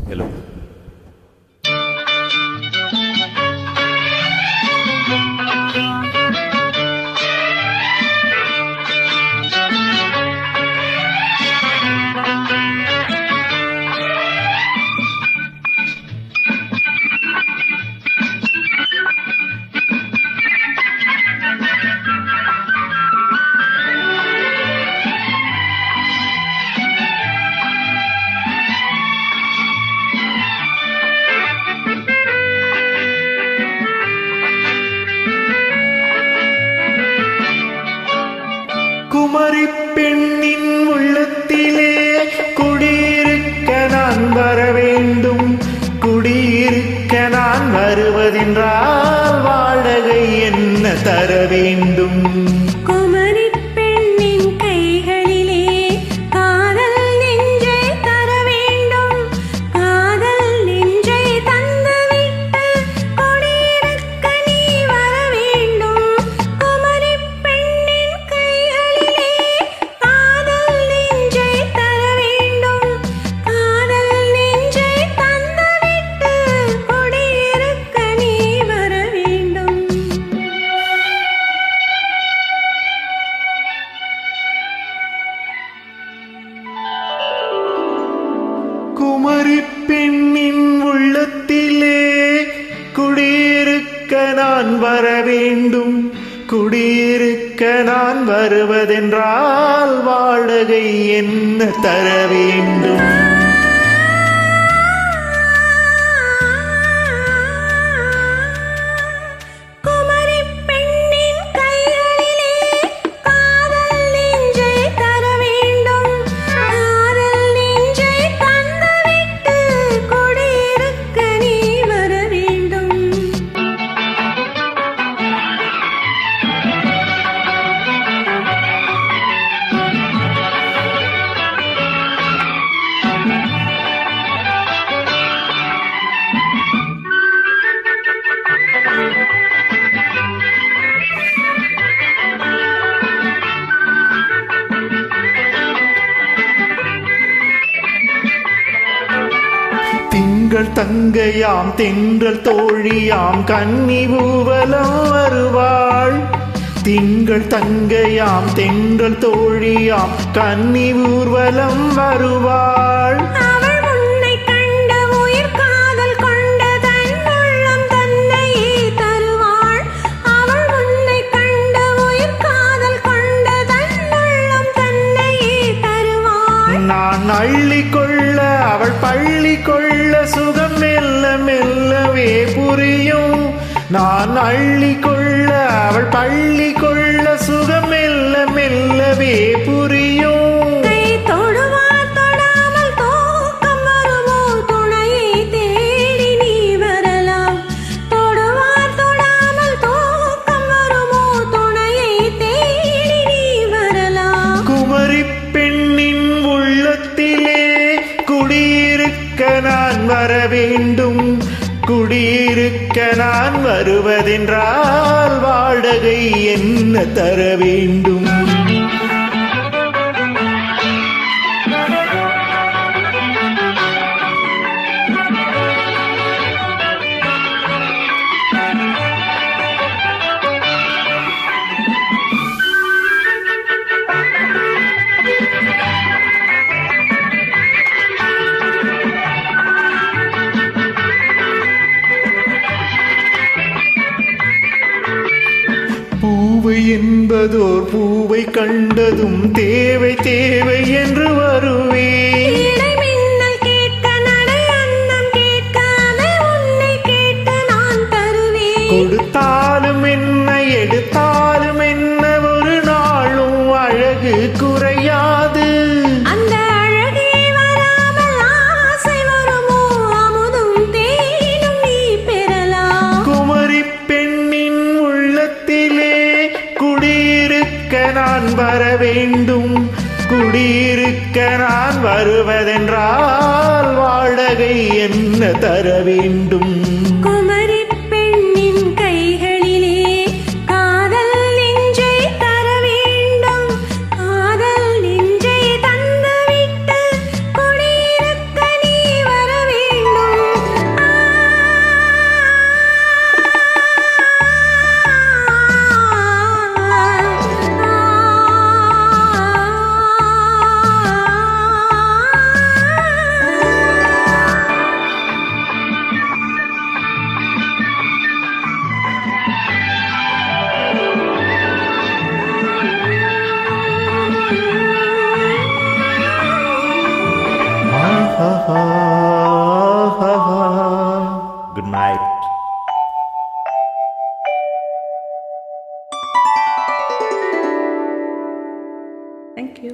Hello. Kumari பெண்ணின் உள்ளத்திலே குடியிருக்க நான் வர வேண்டும். குடியிருக்க நான் வருவதென்றால் வாடகை என்ன தர வேண்டும்? குமரி பெண்ணின் கைகளிலே காதல் நெஞ்சை தர வேண்டும். காதல் நெஞ்சை தந்துவிட்டு குடியிருக்க நீ வர வேண்டும். குமரி பெண்ணின் கைகளிலே காதல் நெஞ்சை தர வேண்டும். காதல் நெஞ்சை தந்துவிட்டு குடியிருக்க நீ வர வேண்டும். குமரி பெண்ணின் உள்ளத்திலே குடியிருக்க நான் வர வேண்டும். குடியிருக்க நான் வருவதென்றால் வாடகை என்ன தர வேண்டும்? குமரி பெண்ணின் கைகளிலே காதல் நெஞ்சை தர வேண்டும். காதல் நெஞ்சை தந்துவிட்டு குடியிருக்க நீ வர வேண்டும். திங்கள் தங்கையாம் தென்றல் தோழியாம் கன்னி ஊவலம் வருவாள். திங்கள் தங்கையாம் தென்றல் தோழியாம் கன்னி ஊர்வலம் வருவாள். அவள் உன்னை கண்ட உயிர் காதல் கொண்ட தன் உள்ளம் தன்னையே தருவாள். அவள் உன்னை கண்ட உயிர் காதல் கொண்ட தன் உள்ளம் தன்னையே தருவாள். நான் அள்ளி கொள்ள அவள் பள்ளி கொள்ள சுகம் மெல்ல மெல்லவே புரியும். நான் அள்ளி கொள்ள அவள் பள்ளி கொள்ள சுகம் மெல்ல மெல்லவே புரியும். கை தொடுவார் தொடாமல் தூக்கம் வருமோ? துணையை தேடி நீ வரலாம். தொடுவார் தொடாமல் தூக்கம் வருமோ? துணையை தேடி நீ வரலாம். குமரி பெண்ணின் உள்ளத்திலே குடியிருக்க நான் வர வேண்டும். குடியிருக்க நான் வருவதென்றால் வாடகை என்ன தர வேண்டும்? பூவை என்பதோர் பூவை கண்டதும் தேவை தேவை என்று வருவேன். இடைமின்னல் கேட்க நடை அன்னம் கேட்க அதை உன்னை கேட்டு நான் தருவேன். கொடுத்தாலும் என்ன எடுத்தாலும் என்ன ஒரு நாளும் அழகு குறையாது. அந்த அழகே வராமல் ஆசை வருமோ? அமுதும் தேனும் நீ பெறலாம். குமரி பெண்ணின் உள்ளத்திலே குடியிருக்க நான் வர வேண்டும். குடியிருக்க நான் வருவதென்றால் வாடகை என்ன தர வேண்டும்? குமரி பெண்ணின் கைகளிலே காதல் நெஞ்சை தர வேண்டும். காதல் நெஞ்சை தந்துவிட்டு குடியிருக்க நீ வர வேண்டும். நைட். Thank you.